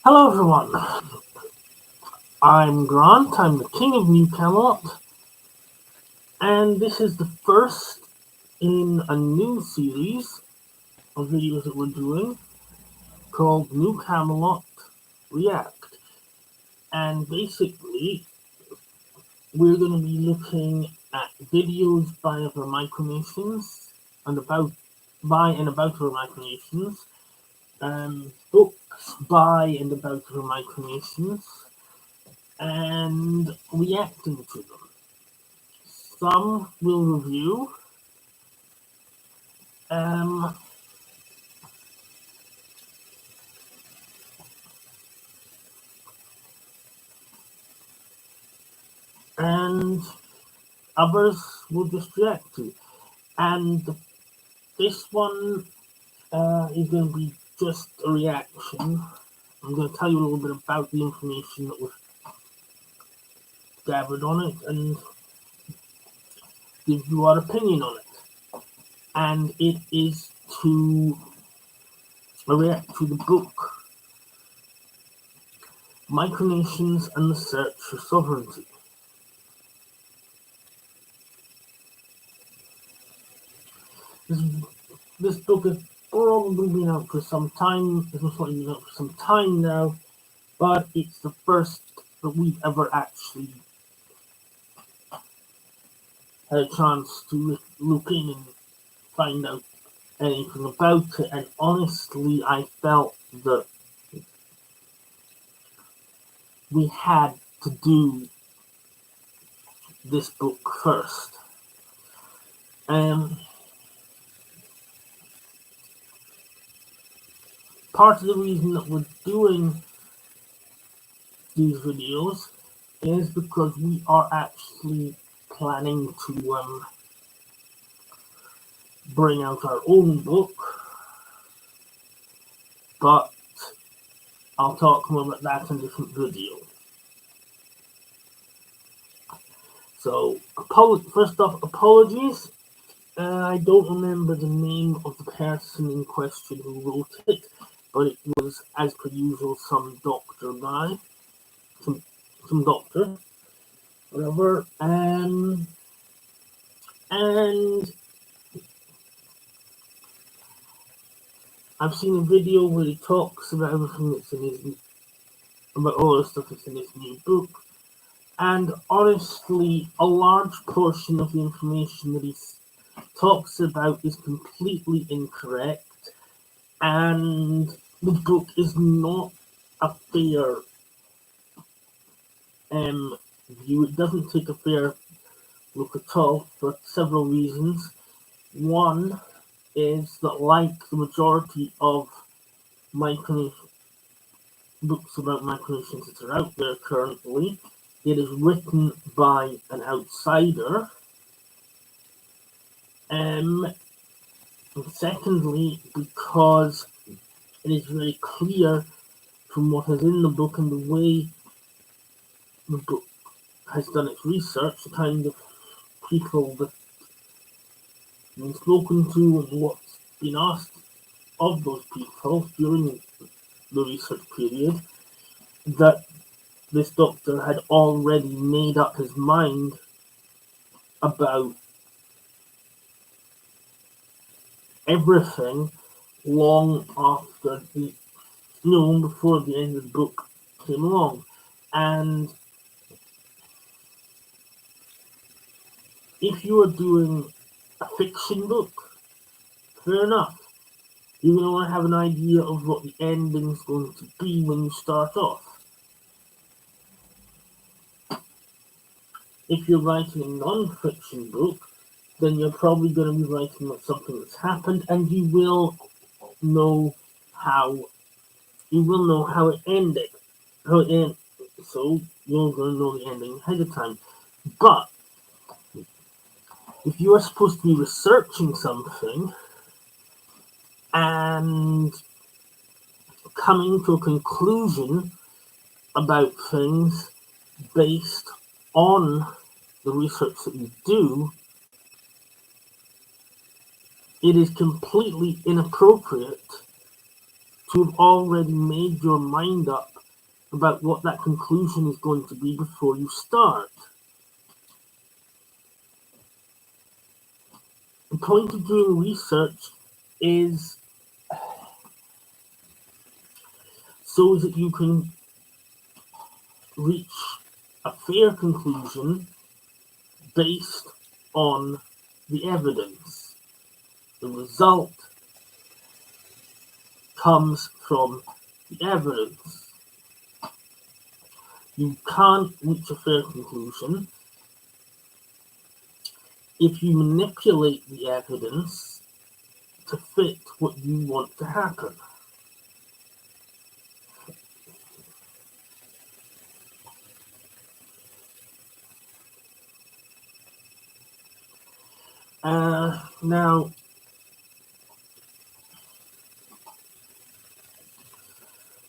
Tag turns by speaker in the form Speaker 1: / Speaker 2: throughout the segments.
Speaker 1: Hello everyone, I'm Grant, I'm the King of New Camelot, and this is the first in a new series of videos that we're doing called New Camelot React. And basically, we're going to be looking at videos by other micronations and about other micronations, books by and about other micronations, and reacting to them. Some will review, um, and others will just react to. And this one is going to be just a reaction. I'm going to tell you a little bit about the information that was gathered on it and give you our opinion on it. And it is to react to the book Micronations and the Search for Sovereignty. This book has probably been out for some time. It's most likely been out for some time now, but it's the first that we've ever actually had a chance to look in and find out anything about it. And honestly, I felt that we had to do this book first. Part of the reason that we're doing these videos is because we are actually planning to bring out our own book, but I'll talk more about that in a different video. So, first off, apologies. I don't remember the name of the person in question who wrote it, but it was, as per usual, some doctor, whatever. And I've seen a video where he talks about everything that's in about all the stuff that's in his new book. And honestly, a large portion of the information that he talks about is completely incorrect, and the book is not a fair view. It doesn't take a fair look at all for several reasons. One is that, like the majority of books about micronations that are out there currently, it is written by an outsider. And secondly, because it is very clear from what is in the book and the way the book has done its research, the kind of people that have been spoken to and what's been asked of those people during the research period, that this doctor had already made up his mind about everything long after before the end of the book came along. And if you are doing a fiction book, fair enough. You're going to want to have an idea of what the ending's going to be when you start off. If you're writing a non-fiction book, then you're probably going to be writing about something that's happened, and you will know how it ended. So you're going to know the ending ahead of time. But if you are supposed to be researching something and coming to a conclusion about things based on the research that you do, it is completely inappropriate to have already made your mind up about what that conclusion is going to be before you start. The point of doing research is so that you can reach a fair conclusion based on the evidence. The result comes from the evidence. You can't reach a fair conclusion if you manipulate the evidence to fit what you want to happen. Now,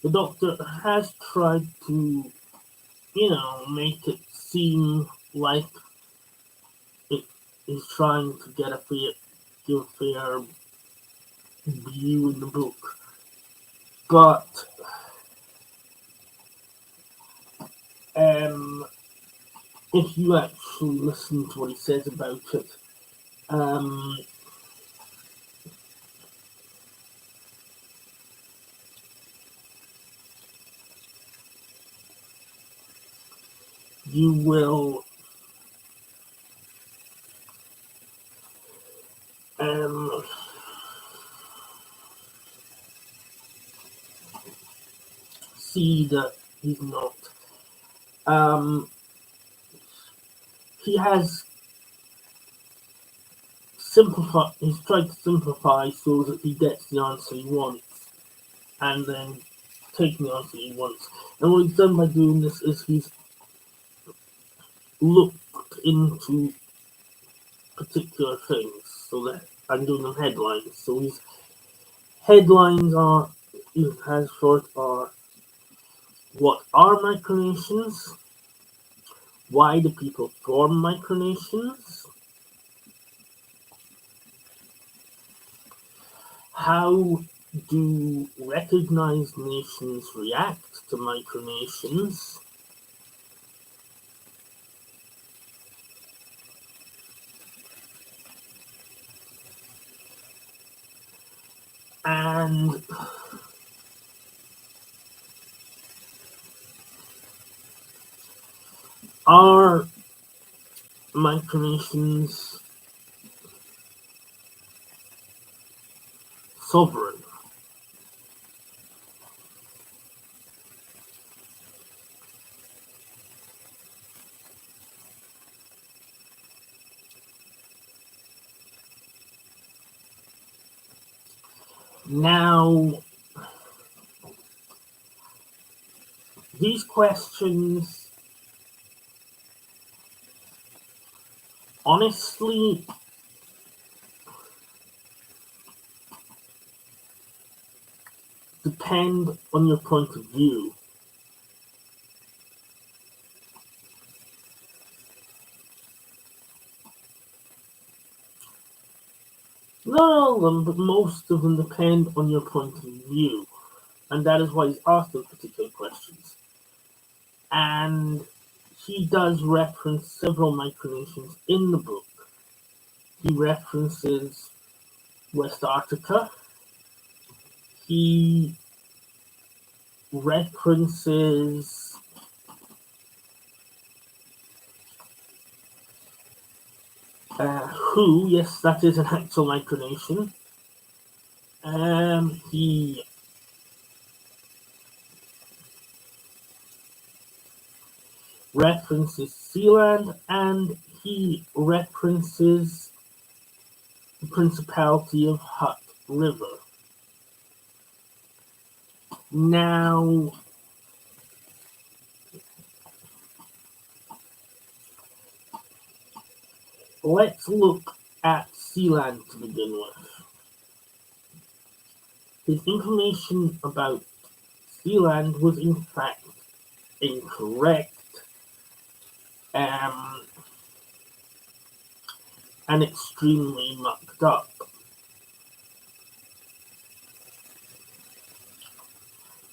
Speaker 1: the Doctor has tried to, make it seem like it is trying to give a fair view in the book. But if you actually listen to what he says about it, you will see that he's not. He has simplified. He's tried to simplify so that he gets the answer he wants, and then taking the answer he wants. And what he's done by doing this is he's looked into particular things, so that I'm doing them headlines. So his headlines are what are micronations? Why do people form micronations? How do recognized nations react to micronations? And are micronations sovereign? Now, these questions honestly depend on your point of view. Not all of them, but most of them depend on your point of view. And that is why he's asked those particular questions. And he does reference several micronations in the book. He references West Africa. He references who, yes, that is an actual micronation. He references Sealand, and he references the Principality of Hutt River. Now, let's look at Sealand to begin with. His information about Sealand was in fact incorrect and extremely mucked up.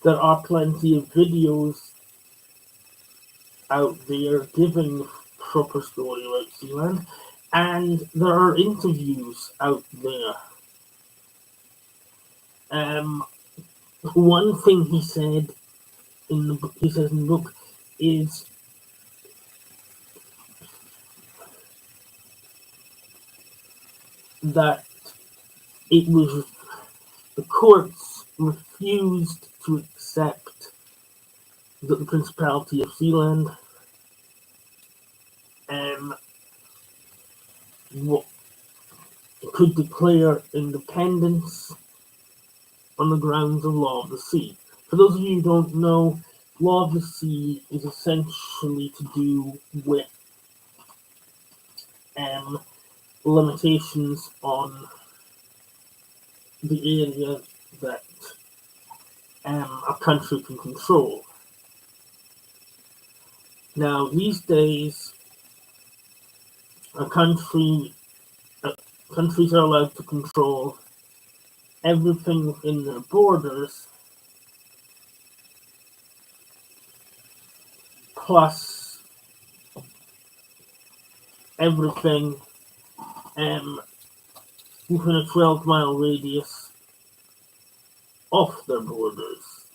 Speaker 1: There are plenty of videos out there giving proper story about Sealand, and there are interviews out there. One thing he says in the book is that it was the courts refused to accept that the Principality of Sealand could declare independence on the grounds of law of the sea. For those of you who don't know, law of the sea is essentially to do with limitations on the area that a country can control. Now, these days, countries are allowed to control everything within their borders, plus everything within a 12-mile radius off their borders.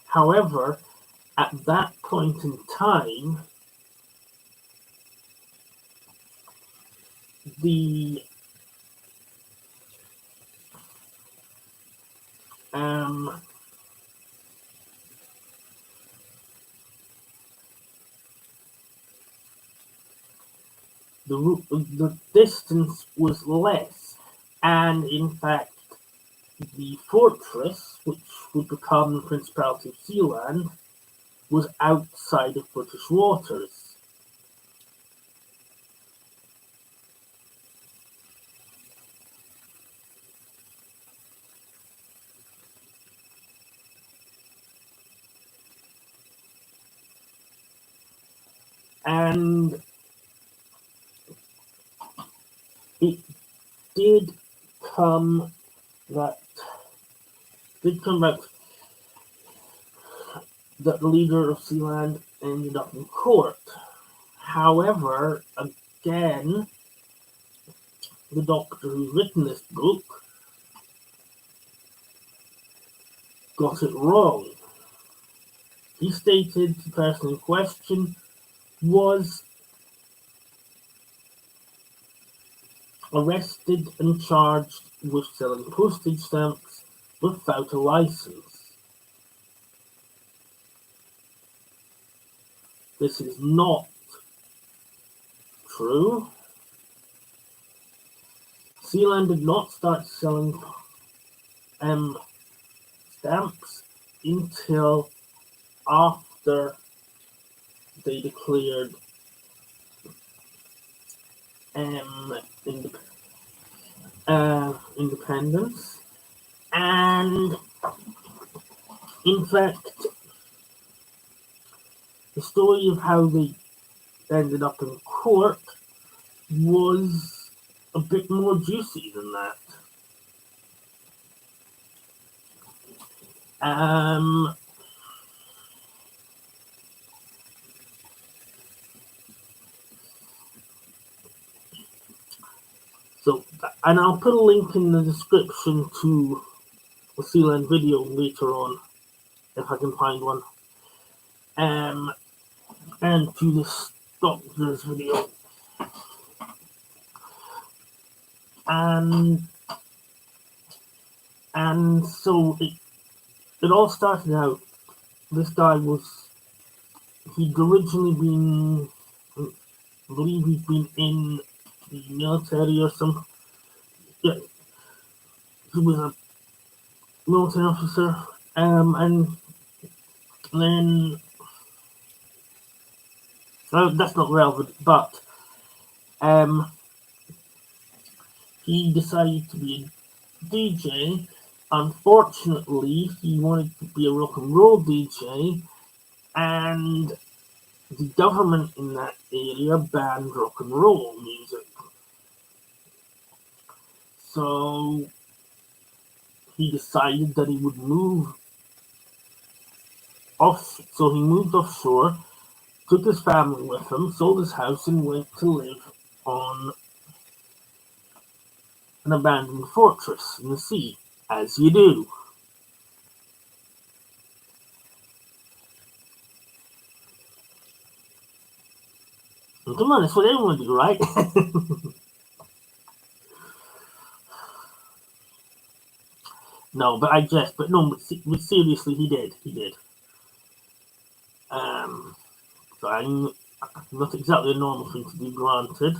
Speaker 1: However, at that point in time, the distance was less, and in fact, the fortress, which would become the Principality of Sealand, was outside of British waters. And it did come that the leader of Sealand ended up in court. However, again, the doctor who's written this book got it wrong. He stated the person in question was arrested and charged with selling postage stamps without a license. This is not true. Sealand did not start selling stamps until after they declared independence, and in fact, the story of how they ended up in court was a bit more juicy than that. So, and I'll put a link in the description to a Sealand video later on, if I can find one, and to the doctor's video. And so it all started out, this guy he'd originally been, I believe he'd been in the military or something. Yeah, he was a military officer, and then, that's not relevant, but he decided to be a DJ. Unfortunately, he wanted to be a rock and roll DJ, and the government in that area banned rock and roll music. So he decided that he would move off. So he moved offshore, took his family with him, sold his house, and went to live on an abandoned fortress in the sea, as you do. And come on, that's what everyone do, right? No, but I jest. But no, but seriously, he did. He did. So I'm not exactly a normal thing to do, granted.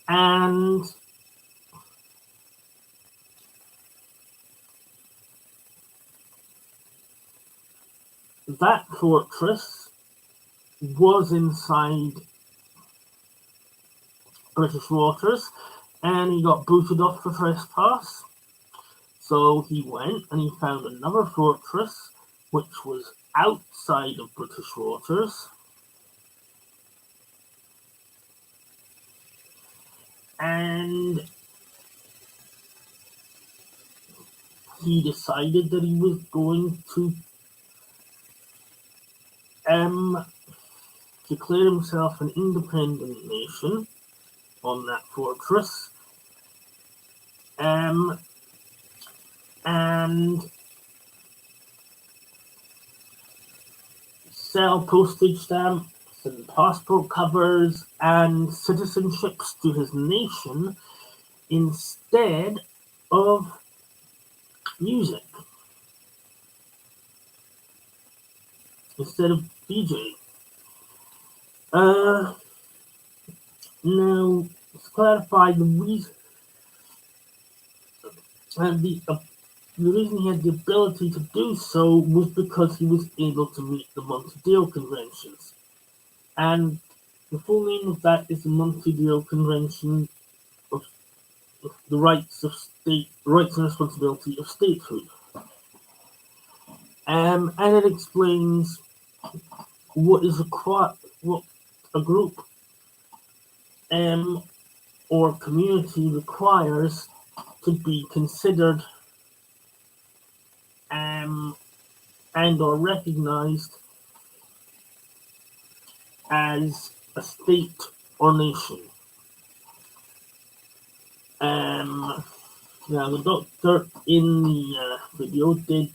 Speaker 1: And that fortress was inside British waters, and he got booted off for trespass. So he went and he found another fortress, which was outside of British waters. And he decided that he was going to declare himself an independent nation on that fortress. And sell postage stamps and passport covers and citizenships to his nation instead of music, instead of DJing. Now, to clarify, the reason he had the ability to do so was because he was able to meet the Montevideo Conventions. And the full name of that is the Montevideo Convention of the Rights and Responsibility of Statehood. And it explains what a group or community requires to be considered and or recognized as a state or nation. Now, the doctor in the video did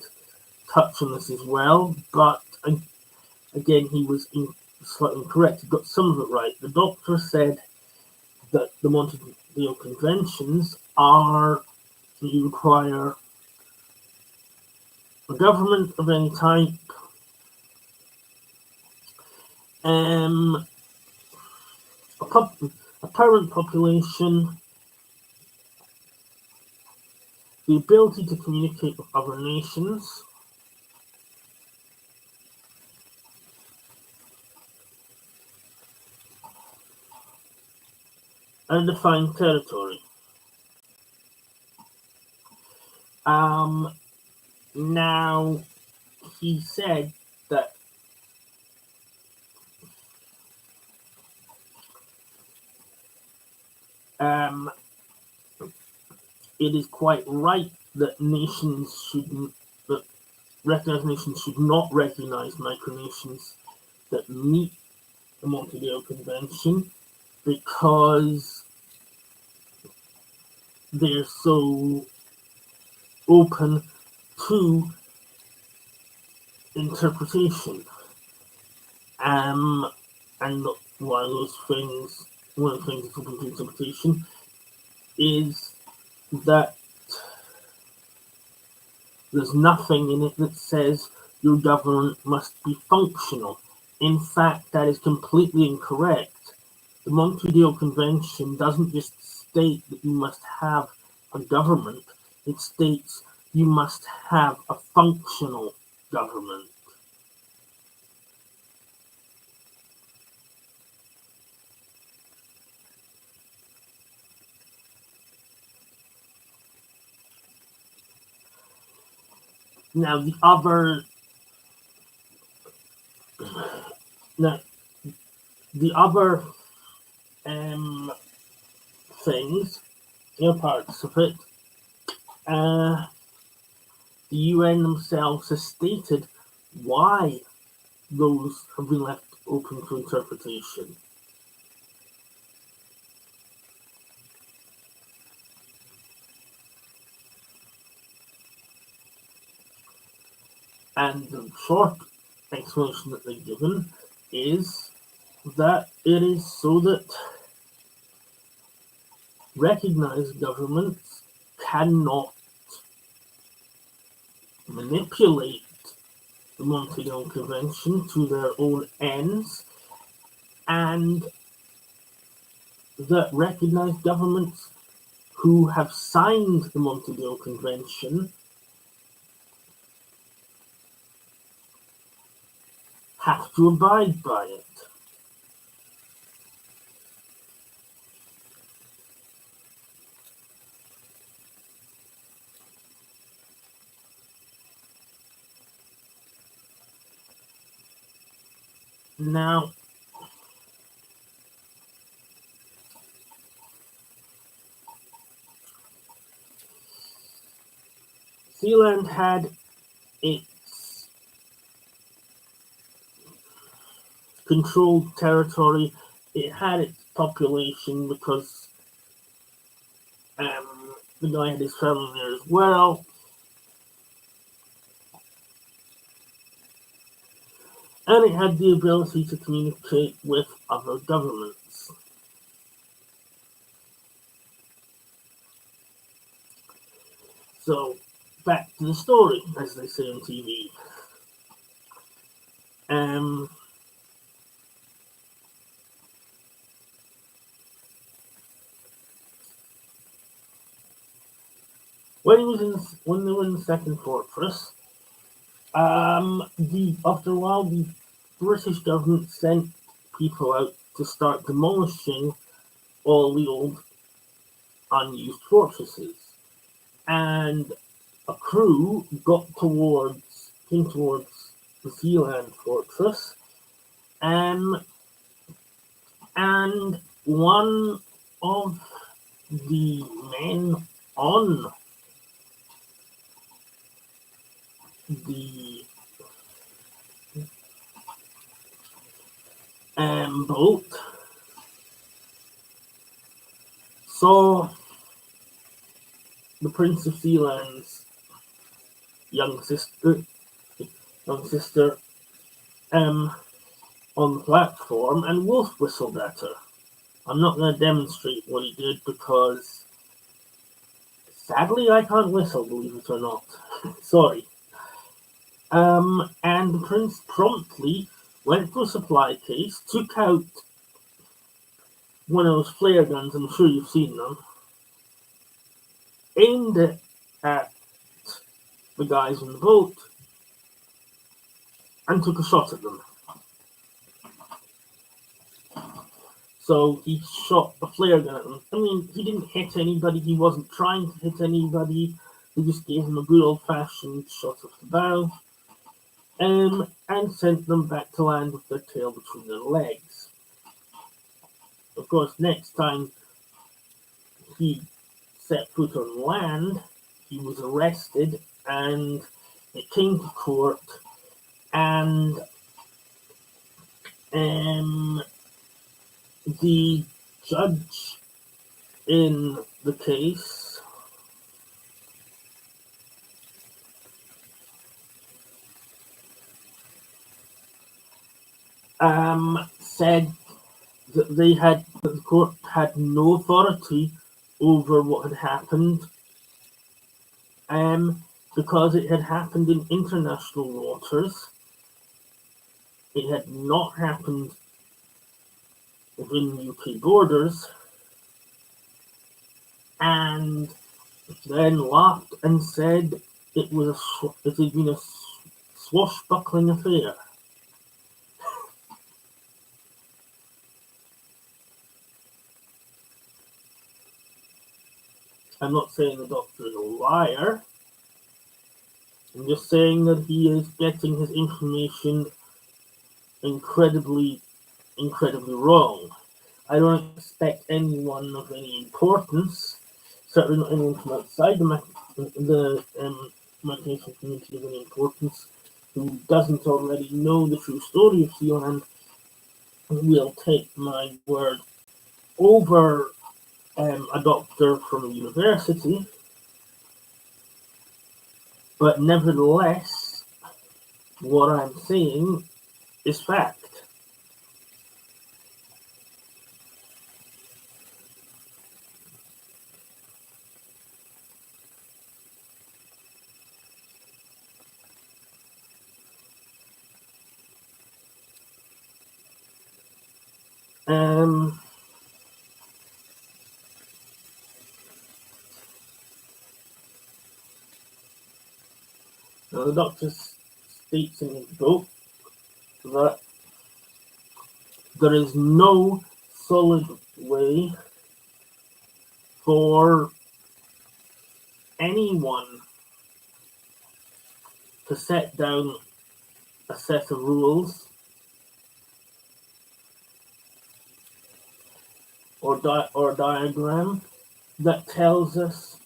Speaker 1: touch on this as well, but again, he was slightly incorrect. He got some of it right. The doctor said that the Montevideo Conventions you require a government of any type, a permanent population, the ability to communicate with other nations, and a defined territory. Now, he said that it is quite right that recognized nations should not recognize micronations that meet the Montevideo Convention because they're so open to interpretation. And one of the things that's open to interpretation is that there's nothing in it that says your government must be functional. In fact, that is completely incorrect. The Montevideo Convention doesn't just state that you must have a government, it states you must have a functional government. Now, the other things, parts of it, The UN themselves has stated why those have been left open to interpretation. And the short explanation that they've given is that it is so that recognized governments cannot manipulate the Montreal Convention to their own ends, and that recognized governments who have signed the Montreal Convention have to abide by it. Now, Sealand had its controlled territory. It had its population because the guy had his family there as well. And it had the ability to communicate with other governments. So, back to the story, as they say on TV. When they were in the second fortress, after a while, the British government sent people out to start demolishing all the old unused fortresses, and a crew came towards the Sealand fortress, and one of the men on the boat saw the Prince of Sealand's young sister on the platform, and wolf whistled at her. I'm not going to demonstrate what he did because sadly I can't whistle, believe it or not. Sorry. And the prince promptly went to a supply case, took out one of those flare guns, I'm sure you've seen them, aimed it at the guys on the boat, and took a shot at them. So he shot a flare gun at them. I mean, he didn't hit anybody, he wasn't trying to hit anybody, he just gave them a good old-fashioned shot off the bow, and sent them back to land with their tail between their legs. Of course, next time he set foot on land, he was arrested, and it came to court, and the judge in the case said that the court had no authority over what had happened, because it had happened in international waters. It had not happened within the UK borders, and then laughed and said it had been a swashbuckling affair. I'm not saying the doctor is a liar. I'm just saying that he is getting his information incredibly wrong. I don't expect anyone of any importance, certainly not anyone from outside the the migration community of any importance who doesn't already know the true story of Sealand will take my word over a doctor from a university, but nevertheless, what I'm saying is fact. Now the doctor states in his book that there is no solid way for anyone to set down a set of rules or diagram that tells us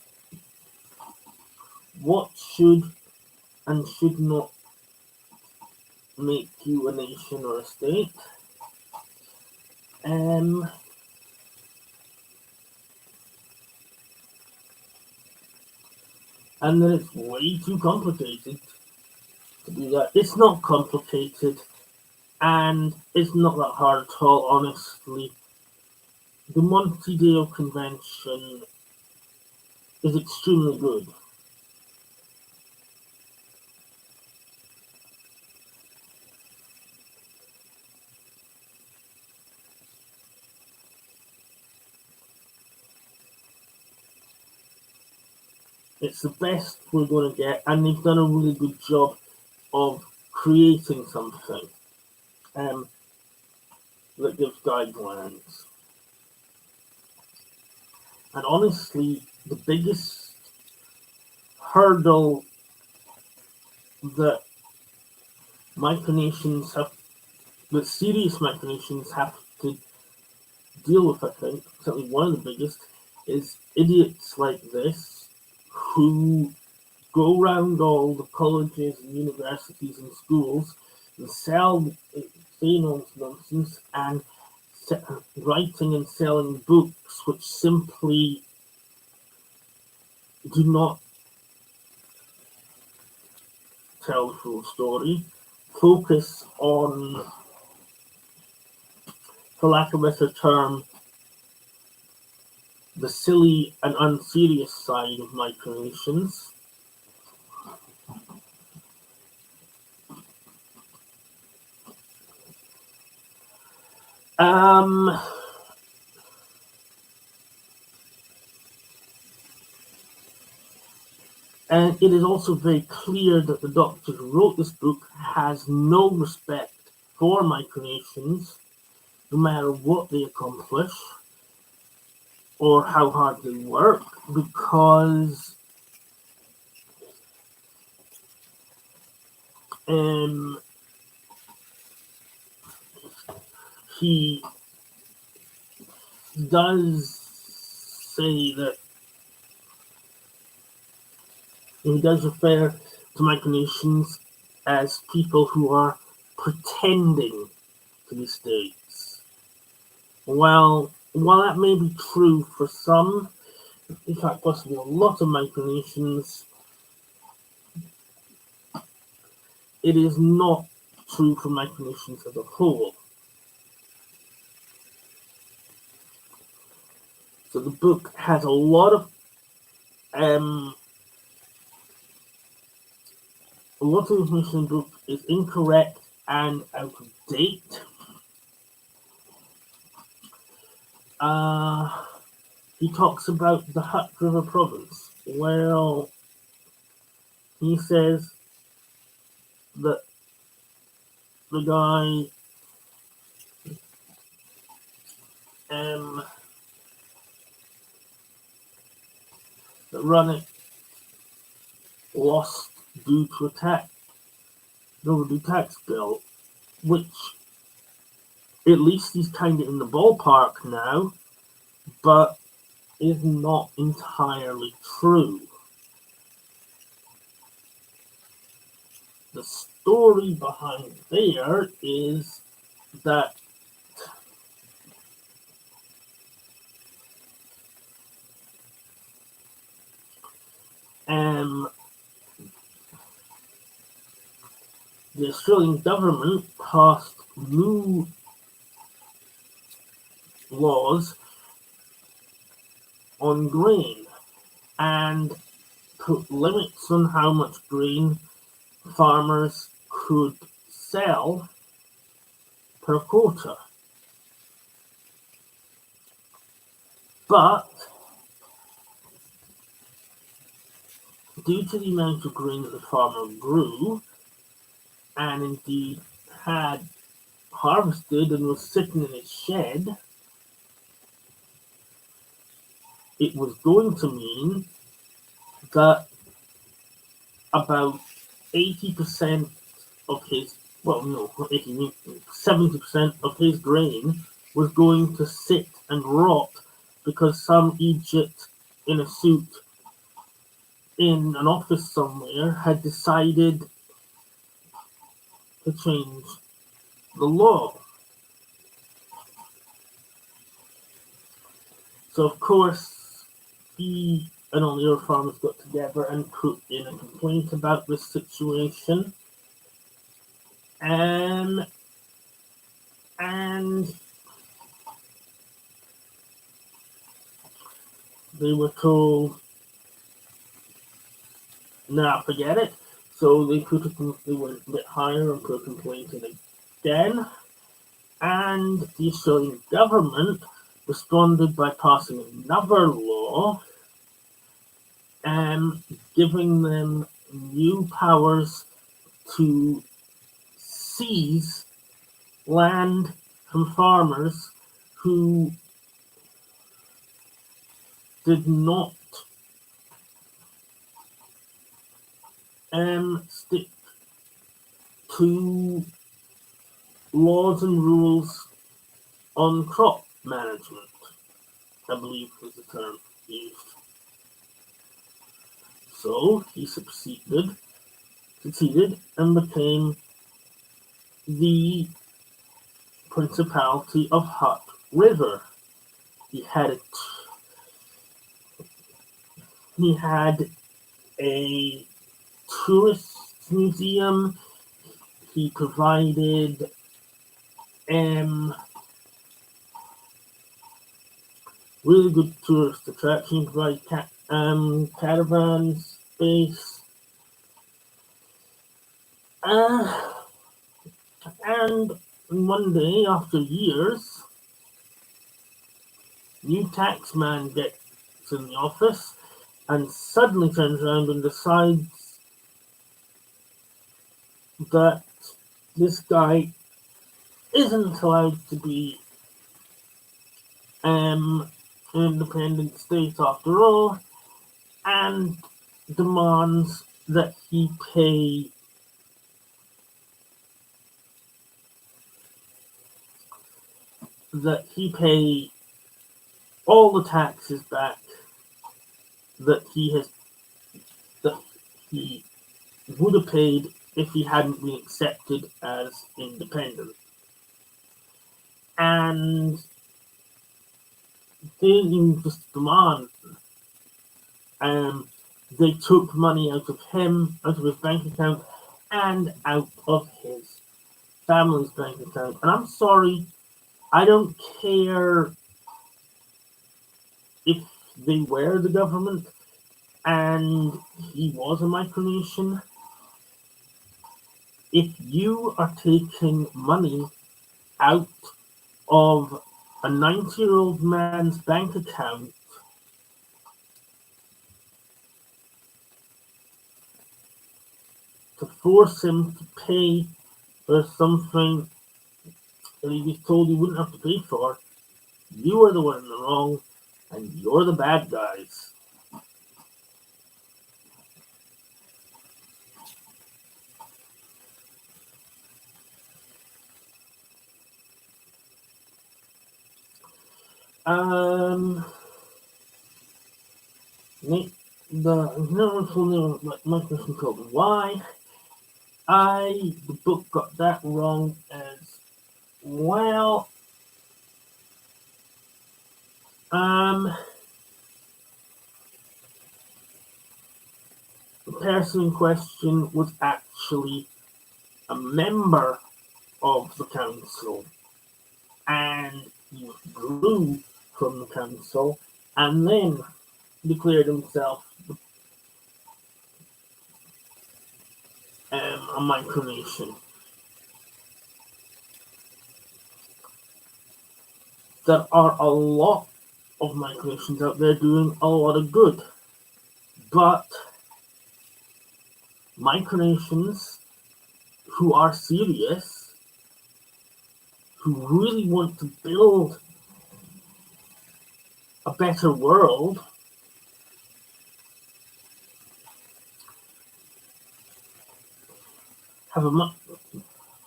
Speaker 1: what should and should not make you a nation or a state. And that it's way too complicated to do that. It's not complicated, and it's not that hard at all, honestly. The Montevideo Convention is extremely good. It's the best we're going to get, and they've done a really good job of creating something that gives guidelines. And honestly, the biggest hurdle that serious micronations have to deal with, I think, certainly one of the biggest, is idiots like this who go around all the colleges and universities and schools and saying all this nonsense and writing and selling books which simply do not tell the full story, focus on, for lack of a better term, the silly and unserious side of micronations. And it is also very clear that the doctor who wrote this book has no respect for micronations, no matter what they accomplish or how hard they work, because he does say that he does refer to micronations as people who are pretending to be states. Well, while that may be true for some, in fact possibly a lot of micronations, it is not true for micronations as a whole. So the book has a lot of information in the book is incorrect and out of date. He talks about the Hutt River province. Well, he says that the guy that run it lost due to the overdue tax bill, which at least he's kind of in the ballpark now, but is not entirely true. the story behind there is that the Australian government passed new laws on grain and put limits on how much grain farmers could sell per quota. But due to the amount of grain that the farmer grew, and indeed had harvested and was sitting in his shed, it was going to mean that about 80% of his, well, no, not 80, 70% of his grain was going to sit and rot because some Egypt in a suit in an office somewhere had decided to change the law. So, of course, he and all the other farmers got together and put in a complaint about this situation. And they were told, nah, forget it. So they went a bit higher and put a complaint in again. And the Australian government responded by passing another law and giving them new powers to seize land from farmers who did not stick to laws and rules on crop management, I believe was the term used. So he succeeded and became the Principality of Hutt River. He had a tourist museum. He provided really good tourist attractions, like caravan space. And one day, after years, new taxman gets in the office and suddenly turns around and decides that this guy isn't allowed to be an independent state after all, and demands that he pay all the taxes back that he would have paid if he hadn't been accepted as independent. And they didn't just demand. They took money out of him, out of his bank account, and out of his family's bank account. And I'm sorry, I don't care if they were the government and he was a micronation. If you are taking money out of a 90-year-old man's bank account to force him to pay for something that he was told he wouldn't have to pay for, you are the one in the wrong, and you're the bad guys. My question called why The book got that wrong as well. The person in question was actually a member of the council, and he withdrew from the council and then declared himself a micronation. There are a lot of micronations out there doing a lot of good, but micronations who are serious, who really want to build a better world,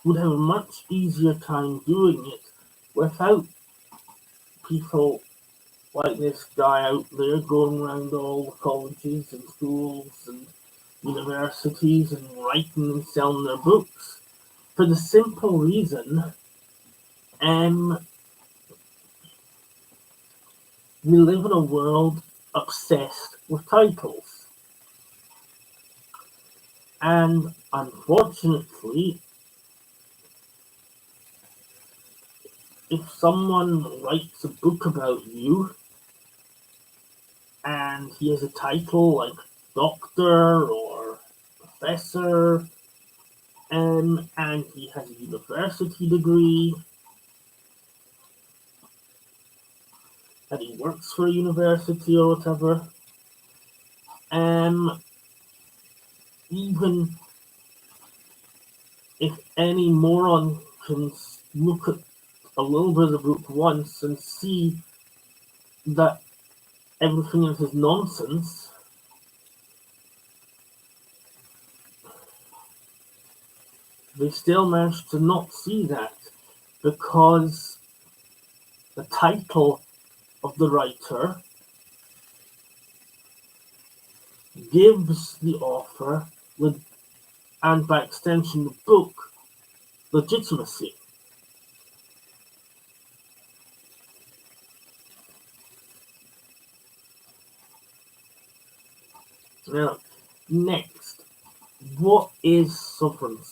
Speaker 1: would have a much easier time doing it without people like this guy out there going around all the colleges and schools and universities and writing and selling their books. For the simple reason, we live in a world obsessed with titles. And unfortunately, if someone writes a book about you and he has a title like doctor or professor, and he has a university degree, and he works for a university or whatever, even if any moron can look at a little bit of the book once and see that everything else is nonsense, they still manage to not see that because the title of the writer gives the author, and by extension the book, legitimacy. Now, next, what is sovereignty?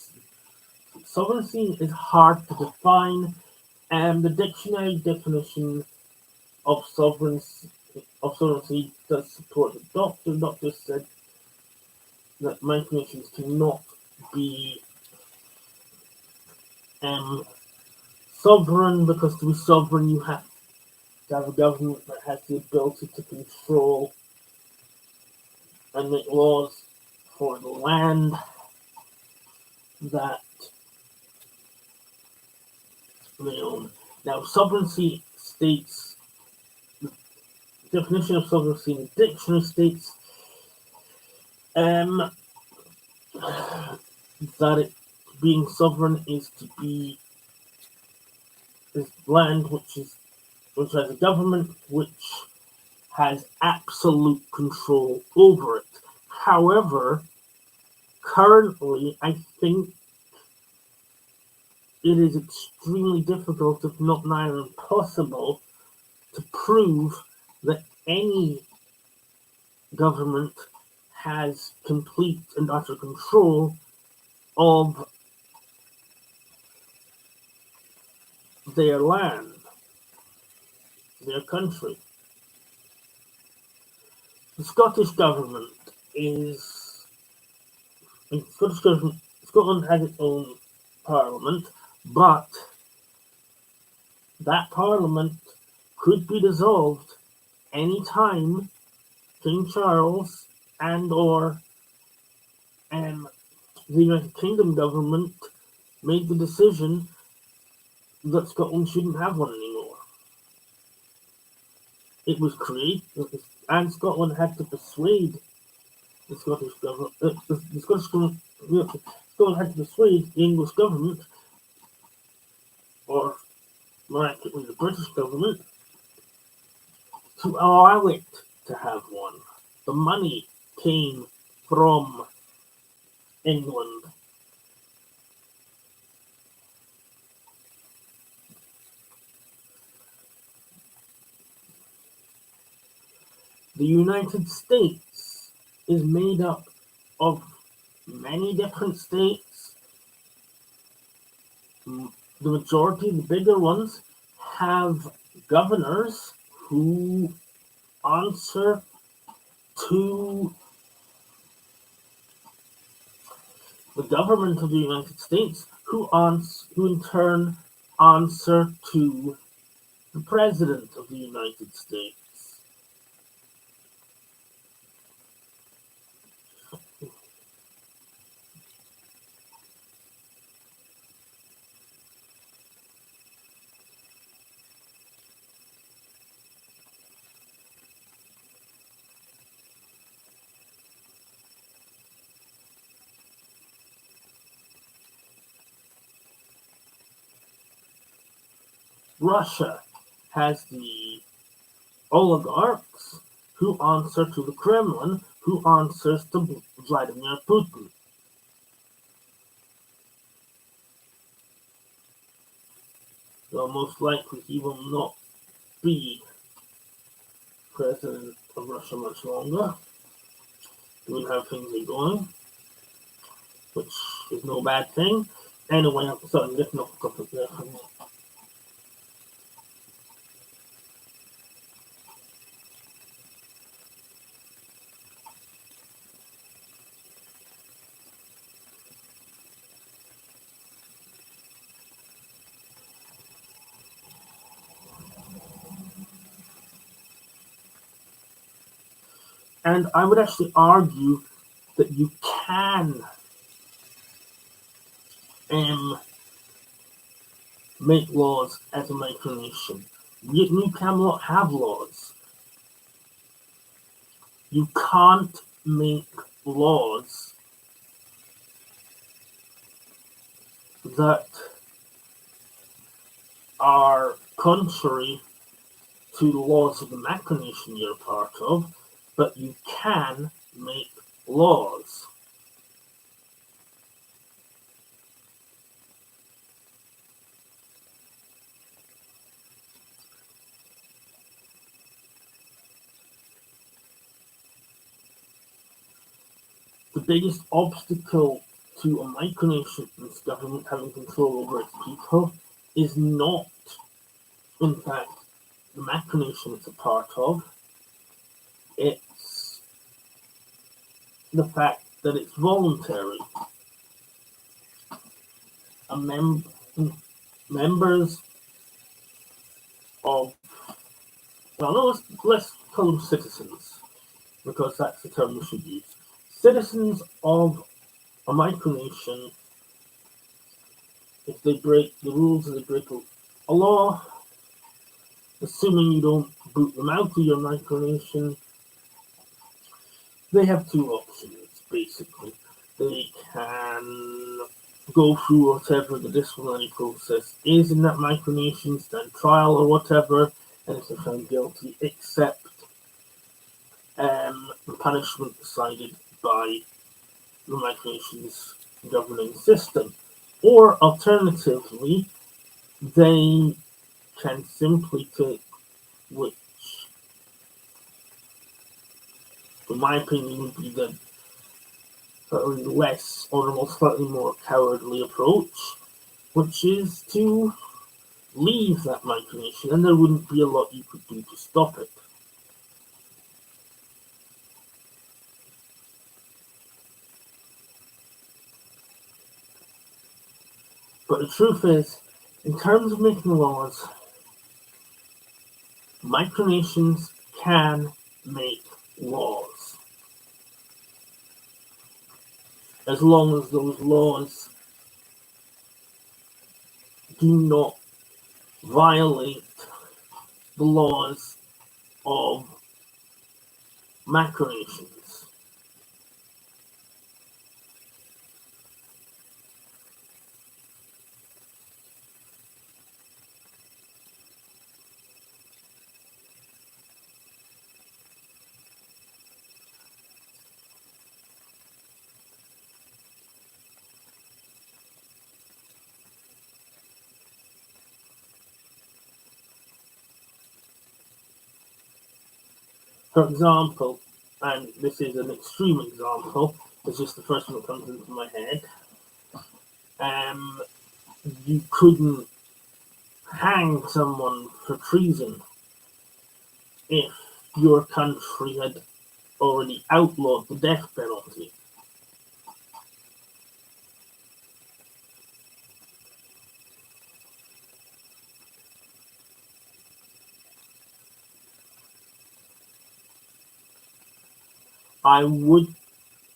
Speaker 1: Sovereignty is hard to define, and the dictionary definition of sovereignty does support the doctor. The doctor said that micronations cannot be sovereign because to be sovereign you have to have a government that has the ability to control and make laws for the land that they own. Now, sovereignty states, the definition of sovereignty in the dictionary states that being sovereign is to be land which has a government which has absolute control over it. However, currently, I think it is extremely difficult, if not nigh impossible, to prove that any government has complete and utter control of their land, their country. The Scottish government Scotland has its own parliament, but that parliament could be dissolved any time King Charles and or the United Kingdom government made the decision that Scotland shouldn't have one anymore. It was created, and Scotland had to persuade the Scottish government. Scotland had to persuade the English government, or more accurately, the British government, to allow it to have one. The money came from England, The United States is made up of many different states. The majority, the bigger ones, have governors who answer to the government of the United States, who in turn answer to the President of the United States. Russia has the oligarchs who answer to the Kremlin, who answers to Vladimir Putin. Though most likely he will not be president of Russia much longer, given how things are going, which is no bad thing. Anyway, I'm getting off the topic there. And I would actually argue that you can make laws as a micronation. Yet New Camelot have laws. You can't make laws that are contrary to the laws of the macronation you're part of, but you can make laws. The biggest obstacle to a micronation's government having control over its people is not, in fact, the macronation it's a part of. It's the fact that it's voluntary. Members of, let's call them citizens, because that's the term we should use. Citizens of a micronation, if they break the rules and they break a law, assuming you don't boot them out of your micronation, they have two options, basically. They can go through whatever the disciplinary process is in that micronation, stand trial or whatever, and if they're found guilty, accept the punishment decided by the micronation's governing system. Or alternatively, they can simply take, which in my opinion would be the less or the slightly more cowardly approach, which is to leave that micronation, and there wouldn't be a lot you could do to stop it. But the truth is, in terms of making laws, micronations can make laws, as long as those laws do not violate the laws of macronations. For example, and this is an extreme example, it's just the first one that comes into my head, you couldn't hang someone for treason if your country had already outlawed the death penalty. I would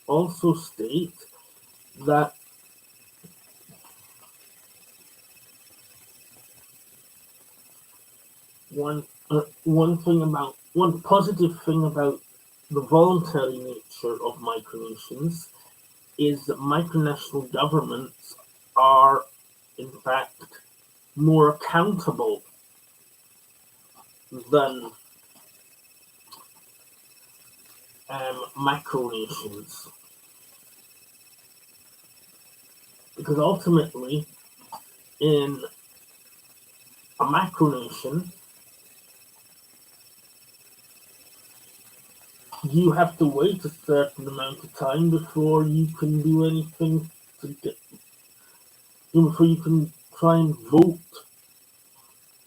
Speaker 1: also state that one positive thing about the voluntary nature of micronations is that micronational governments are, in fact, more accountable than macronations. Because ultimately, in a macronation, you have to wait a certain amount of time before you can do anything before you can try and vote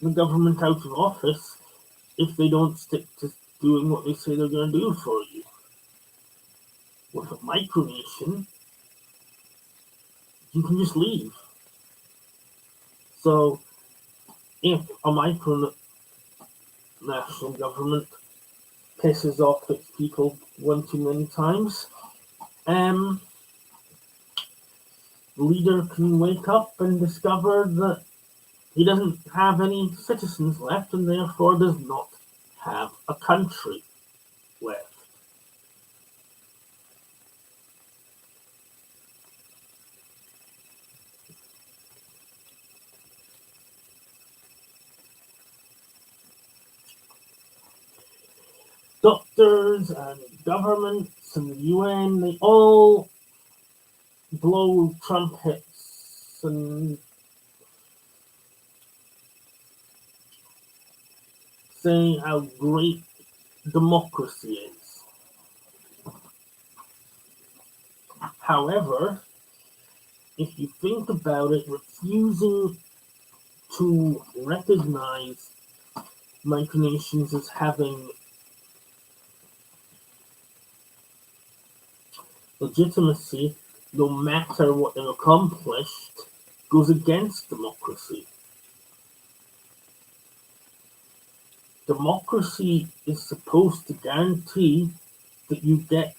Speaker 1: the government out of office if they don't stick to doing what they say they're going to do for you. With a micronation, you can just leave. So if a micronational government pisses off its people one too many times, the leader can wake up and discover that he doesn't have any citizens left and therefore does not have a country left. Doctors and governments and the UN, they all blow trumpets and say how great democracy is. However, if you think about it, refusing to recognize micronations as having legitimacy, no matter what they've accomplished, goes against democracy. Democracy is supposed to guarantee that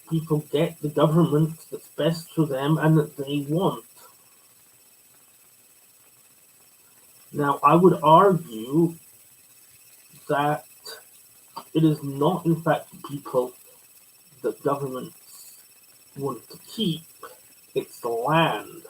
Speaker 1: people get the government that's best for them and that they want. Now, I would argue that it is not, in fact, the people that governments want to keep, it's the land.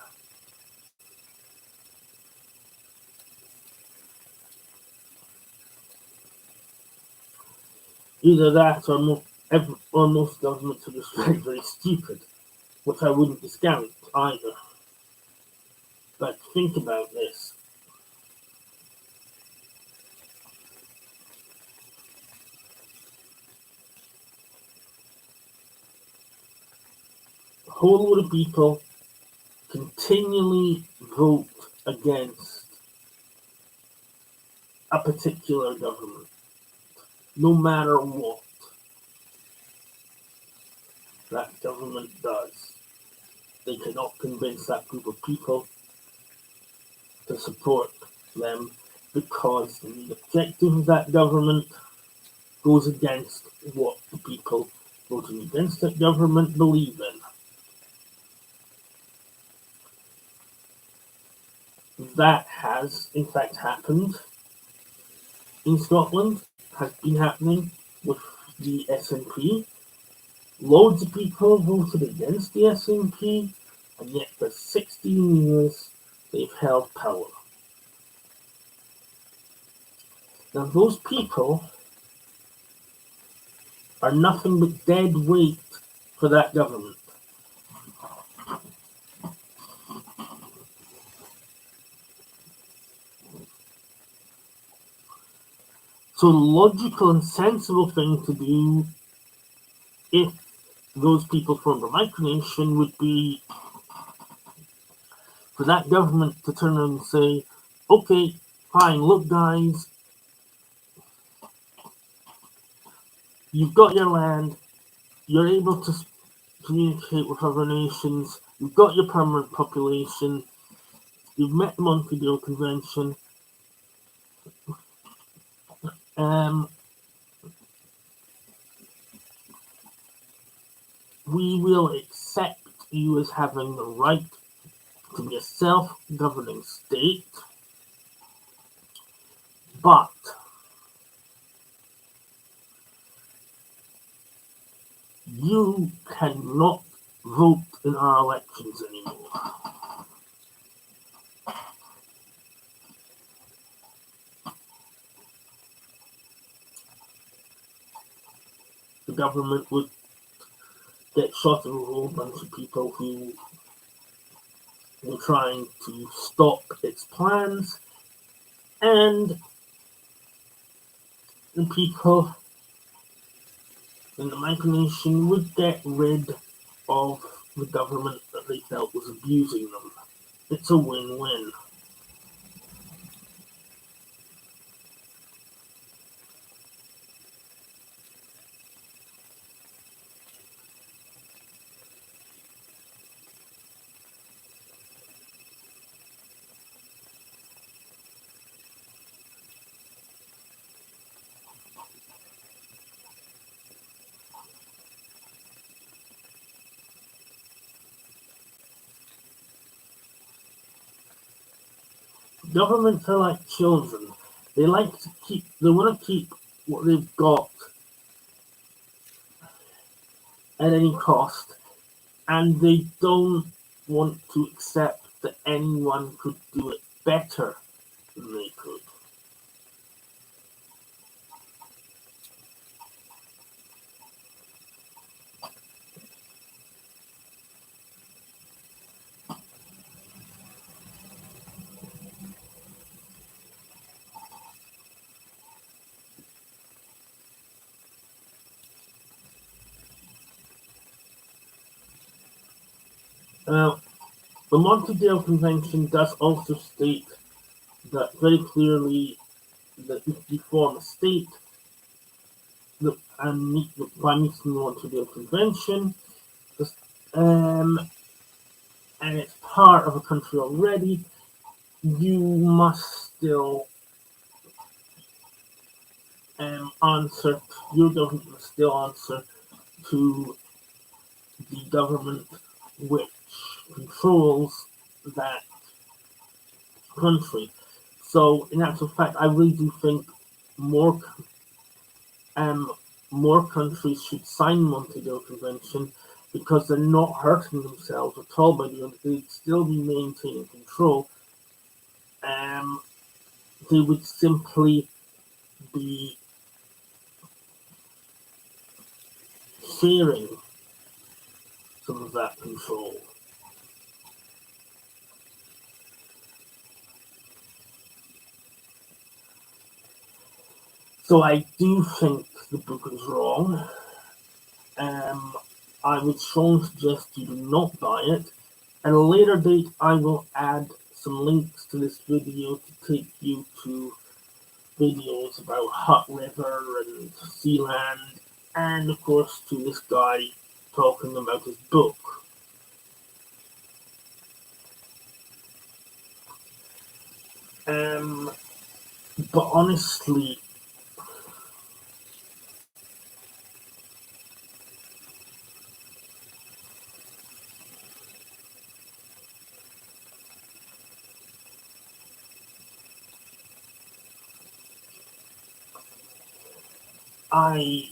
Speaker 1: Either that or most governments are just very, very stupid, which I wouldn't discount either. But think about this. A whole lot of people continually vote against a particular government, no matter what that government does. They cannot convince that group of people to support them because the objective of that government goes against what the people voting against that government believe in. That has, in fact, happened in Scotland, has been happening with the SNP. Loads of people voted against the SNP, and yet for 16 years they've held power. Now those people are nothing but dead weight for that government. So the logical and sensible thing to do if those people formed a micronation would be for that government to turn around and say, okay, fine, look guys, you've got your land, you're able to communicate with other nations, you've got your permanent population, you've met the Montevideo Convention, we will accept you as having the right to be a self-governing state, but you cannot vote in our elections anymore. The government would get shot of a whole bunch of people who were trying to stop its plans, and the people in the micronation would get rid of the government that they felt was abusing them. It's a win-win. Governments are like children. They want to keep what they've got at any cost, and they don't want to accept that anyone could do it better than they could. The Montevideo Convention does also state that very clearly that if you form a state and meet the Montevideo Convention, and it's part of a country already, you must still your government must still answer to the government which controls that country. So, in actual fact, I really do think more countries should sign the Montevideo Convention because they're not hurting themselves at all by doing it. They'd still be maintaining control. They would simply be sharing some of that control. So I do think the book is wrong. I would strongly suggest you do not buy it. At a later date, I will add some links to this video to take you to videos about Hut River and Sealand, and of course to this guy talking about his book. But honestly, I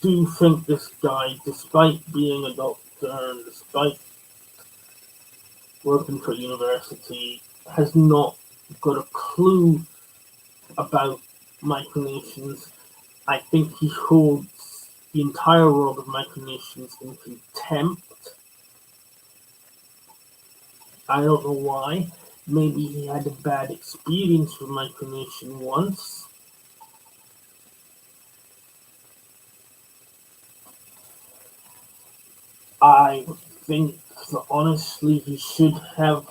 Speaker 1: do think this guy, despite being a doctor and despite working for a university, has not got a clue about micronations. I think he holds the entire world of micronations in contempt. I don't know why. maybe he had a bad experience with micronation once. I think that honestly he should have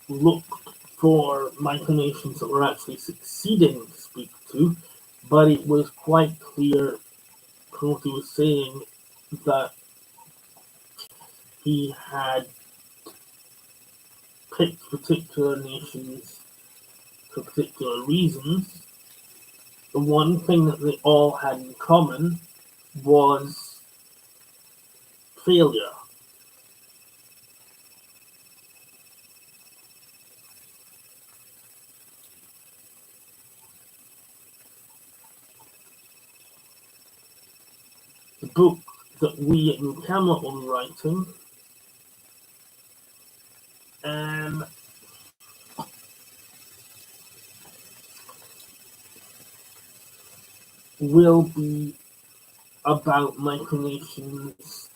Speaker 1: looked for micronations that were actually succeeding to speak to, but it was quite clear from what he was saying that he had picked particular nations for particular reasons. The one thing that they all had in common was failure. The book that we at Camelot will be writing will be about micronations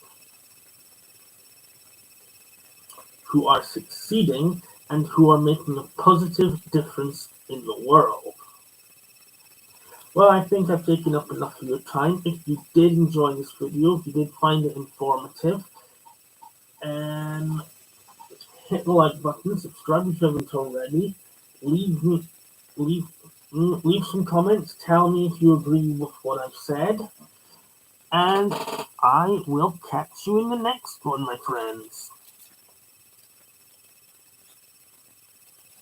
Speaker 1: who are succeeding and who are making a positive difference in the world. Well, I think I've taken up enough of your time. If you did enjoy this video, if you did find it informative, hit the like button, subscribe if you haven't already, leave me leave leave some comments, tell me if you agree with what I've said, and I will catch you in the next one, my friends.